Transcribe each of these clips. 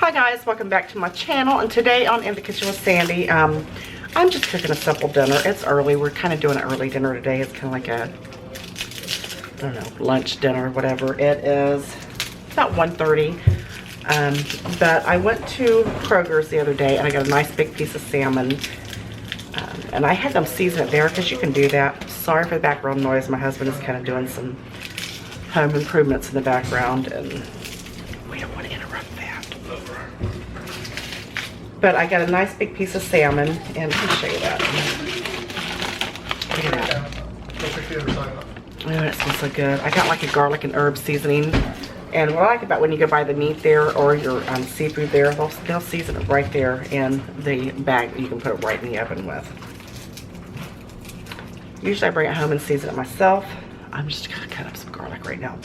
Hi guys, welcome back to my channel, and today on In the Kitchen with Sandy, I'm just cooking a simple dinner. It's early. We're kind of doing an early dinner today. It's kind of like a, I don't know, lunch dinner, whatever. It is about 1:30, but I went to Kroger's the other day and I got a nice big piece of salmon, and I had them season it there because you can do that. Sorry for the background noise. My husband is kind of doing some home improvements in the background and we don't want to interrupt that. But I got a nice big piece of salmon, and let me show you that. Look at that. Oh, that smells so good. I got like a garlic and herb seasoning. And what I like about when you go buy the meat there or your seafood there, they'll season it right there in the bag that you can put it right in the oven with. Usually I bring it home and season it myself. I'm just gonna cut up some garlic right now.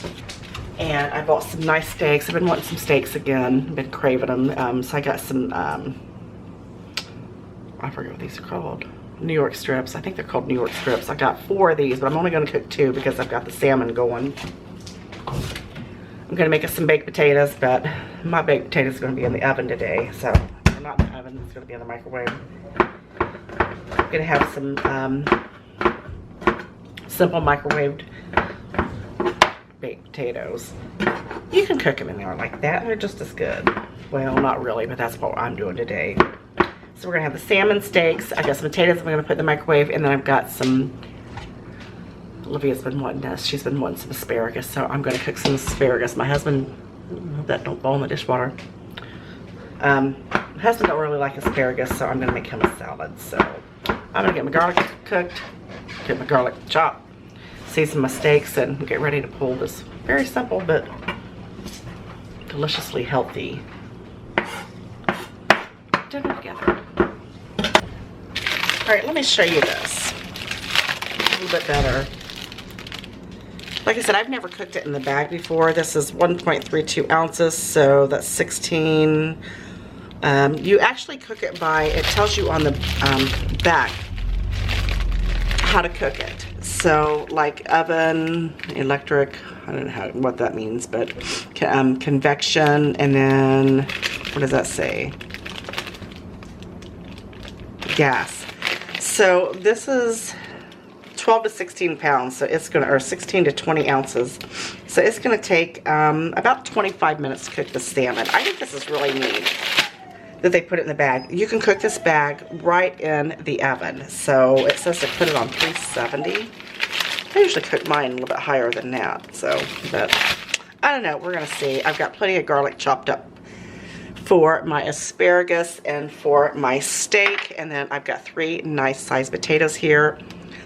And I bought some nice steaks. I've been wanting some steaks again. Been craving them. So I got some, I forget what these are called. New York strips. I think they're called New York strips. I got 4 of these, but I'm only going to cook 2 because I've got the salmon going. I'm going to make us some baked potatoes, but my baked potatoes are going to be in the oven today. So, they're not in the oven. It's going to be in the microwave. I'm going to have some simple microwaved baked potatoes. You can cook them in there like that. They're just as good. Well, not really, but that's what I'm doing today. So we're gonna have the salmon steaks. I got some potatoes I'm gonna put in the microwave, and then I've got some, Olivia's been wanting this. She's been wanting some asparagus, so I'm gonna cook some asparagus. My husband, that don't fall in the dishwater. My husband don't really like asparagus, so I'm gonna make him a salad. So I'm gonna get my garlic cooked, get my garlic chopped, season my steaks, and get ready to pull this very simple but deliciously healthy dinner together. Alright, let me show you this a little bit better. Like I said, I've never cooked it in the bag before. This is 1.32 ounces, so that's 16. You actually cook it by, it tells you on the back how to cook it. So like oven, electric, I don't know what that means, but convection, and then what does that say? Gas. So this is 12 to 16 pounds, so it's gonna, or 16 to 20 ounces. So it's gonna take about 25 minutes to cook the salmon. I think this is really neat that they put it in the bag. You can cook this bag right in the oven. So it says to put it on 370. I usually cook mine a little bit higher than that, so, but I don't know, we're gonna see. I've got plenty of garlic chopped up for my asparagus and for my steak, and then I've got 3 nice sized potatoes here.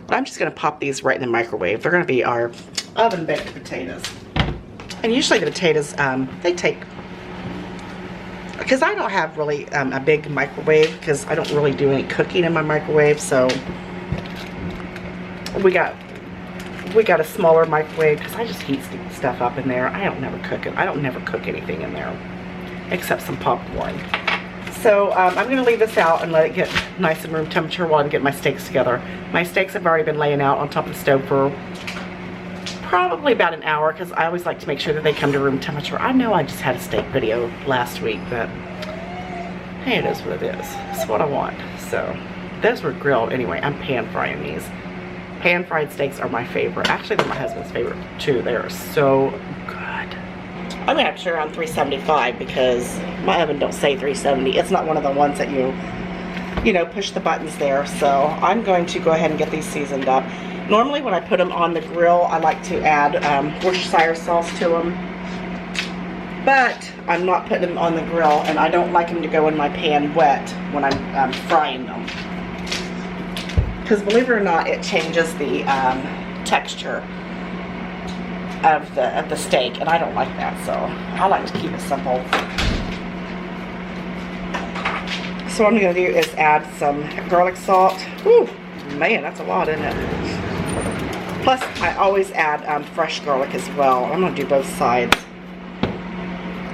But I'm just gonna pop these right in the microwave. They're gonna be our oven baked potatoes. And usually the potatoes, they take, because I don't have really a big microwave, because I don't really do any cooking in my microwave, so we got a smaller microwave because I just heat stuff up in there. I don't never cook it. I don't never cook anything in there except some popcorn. So I'm going to leave this out and let it get nice and room temperature while I'm getting my steaks together. My steaks have already been laying out on top of the stove for probably about an hour because I always like to make sure that they come to room temperature. I know I just had a steak video last week, but hey, it is what it is. It's what I want. So those were grilled anyway. I'm pan frying these. Pan fried steaks are my favorite. Actually, they're my husband's favorite too. They are so good. I'm gonna have to turn around 375 because my oven don't say 370. It's not one of the ones that you know, push the buttons there. So I'm going to go ahead and get these seasoned up. Normally when I put them on the grill, I like to add Worcestershire sauce to them. But I'm not putting them on the grill, and I don't like them to go in my pan wet when I'm frying them. Because believe it or not, it changes the texture of the steak, and I don't like that, so I like to keep it simple. So what I'm going to do is add some garlic salt. Whew, man, that's a lot, isn't it? Plus, I always add fresh garlic as well. I'm going to do both sides.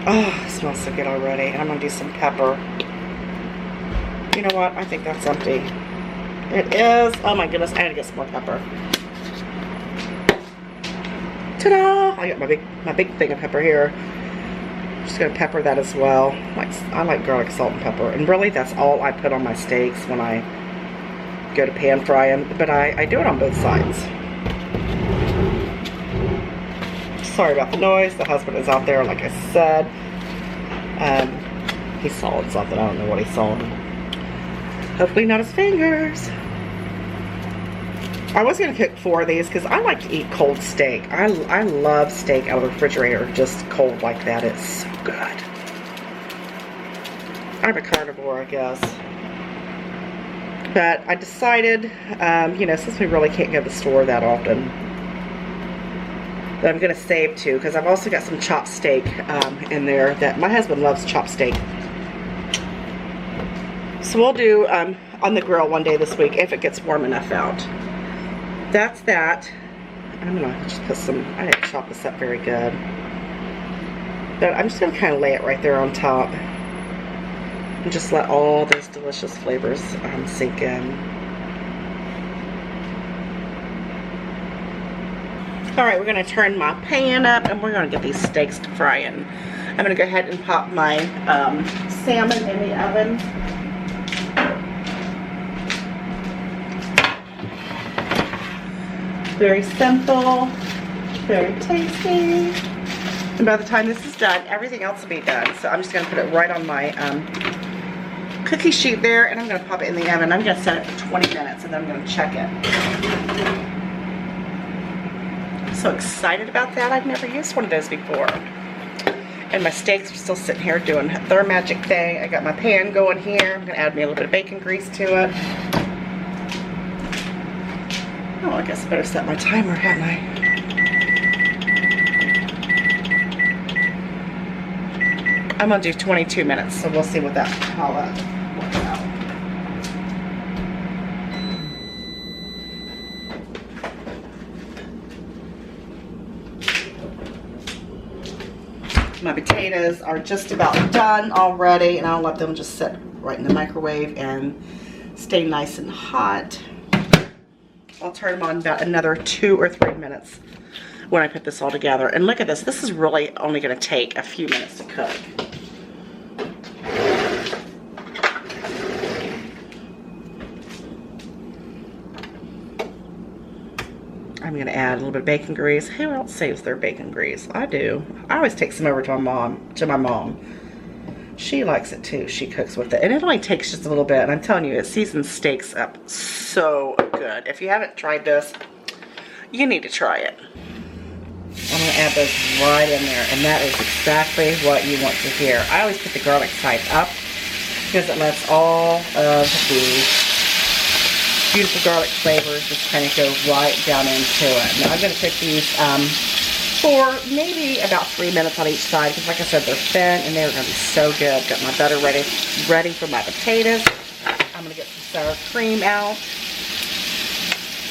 Oh, it smells so good already. And I'm going to do some pepper. You know what? I think that's empty. It is. Oh my goodness, I gotta get some more pepper. Ta-da! I got my big thing of pepper here. Just gonna pepper that as well. I like garlic, salt, and pepper. And really, that's all I put on my steaks when I go to pan fry them. But I do it on both sides. Sorry about the noise. The husband is out there, like I said. He saw something. I don't know what he saw. Hopefully not his fingers. I was going to cook 4 of these because I like to eat cold steak. I love steak out of the refrigerator, just cold like that. It's so good. I'm a carnivore, I guess. But I decided, you know, since we really can't go to the store that often, that I'm going to save 2, because I've also got some chopped steak in there that my husband loves chopped steak. So we'll do on the grill one day this week if it gets warm enough out. That's that. I'm going to just put some, I didn't chop this up very good. But I'm just going to kind of lay it right there on top. And just let all those delicious flavors sink in. Alright, we're going to turn my pan up and we're going to get these steaks to frying. I'm going to go ahead and pop my salmon in the oven. Very simple, very tasty. And by the time this is done, everything else will be done. So I'm just going to put it right on my cookie sheet there, and I'm going to pop it in the oven. I'm going to set it for 20 minutes, and then I'm going to check it. I'm so excited about that. I've never used one of those before. And my steaks are still sitting here doing their magic thing. I got my pan going here. I'm going to add me a little bit of bacon grease to it. Oh, I guess I better set my timer, hadn't I? I'm going to do 22 minutes, so we'll see what that, how that works out. My potatoes are just about done already, and I'll let them just sit right in the microwave and stay nice and hot. I'll turn them on about another 2 or 3 minutes when I put this all together. And look at this. This is really only going to take a few minutes to cook. I'm going to add a little bit of bacon grease. Who else saves their bacon grease? I do. I always take some over to my mom. She likes it too. She cooks with it. And it only takes just a little bit. And I'm telling you, it seasons steaks up so good. If you haven't tried this, you need to try it. I'm going to add those right in there. And that is exactly what you want to hear. I always put the garlic side up because it lets all of the beautiful garlic flavors just kind of go right down into it. Now I'm going to cook these for maybe about 3 minutes on each side, because like I said, they're thin and they're going to be so good. Got my butter ready for my potatoes. I'm going to get some sour cream out.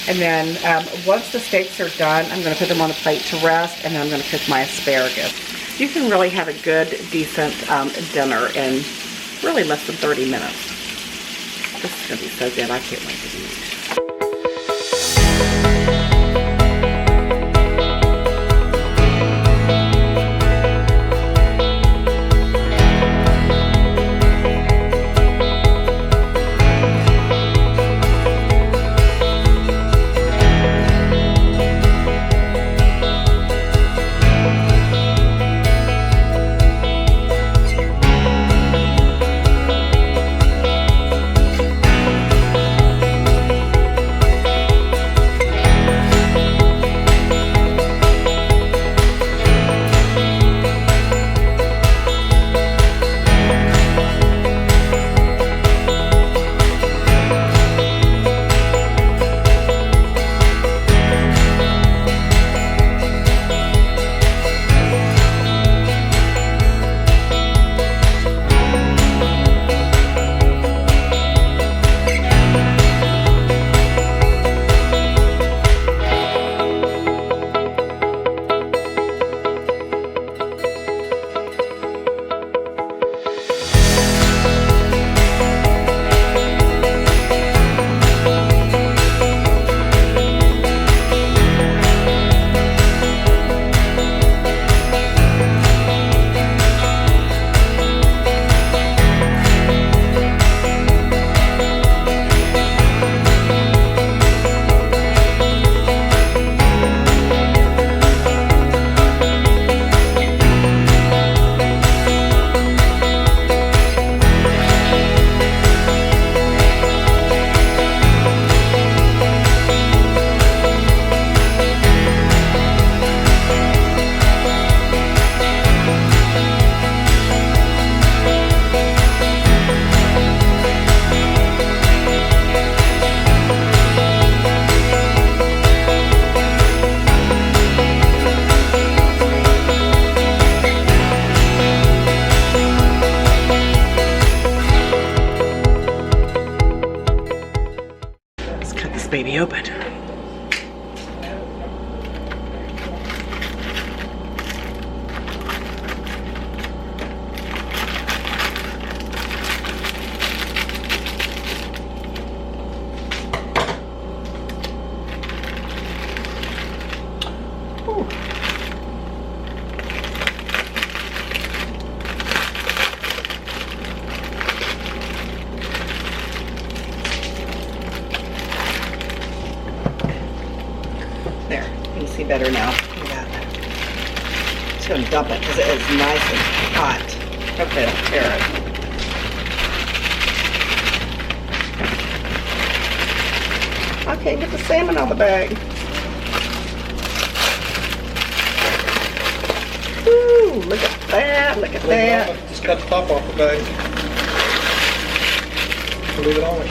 And then once the steaks are done, I'm going to put them on a plate to rest, and then I'm going to cook my asparagus. You can really have a good, decent dinner in really less than 30 minutes. This is going to be so good. I can't wait to eat. baby open. There, you can see better now. Look at that. Just gonna dump it because it is nice and hot. Hopefully I don't tear it. I can't get the salmon out of the bag. Woo, look at that, look at that. Just cut the top off the bag. Leave it on.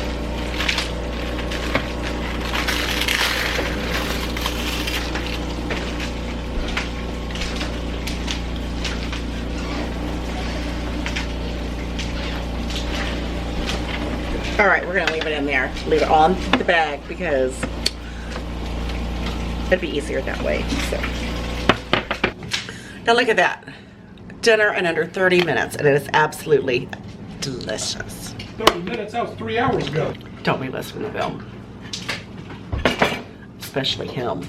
All right, we're gonna leave it in there. Leave it on the bag because it'd be easier that way. So now look at that. Dinner in under 30 minutes, and it is absolutely delicious. 30 minutes? That was 3 hours ago. Don't be listening to Bill. Especially him.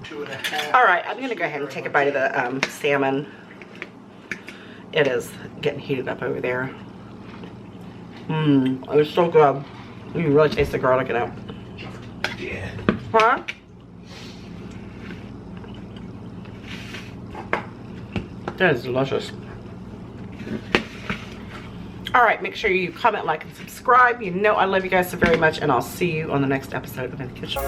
2.5. All right, I'm gonna go ahead and take a bite of the salmon. It is getting heated up over there. Mmm, it was so good. You can really taste the garlic in it. Yeah. Huh? That is delicious. All right, make sure you comment, like, and subscribe. You know I love you guys so very much, and I'll see you on the next episode of In the Kitchen.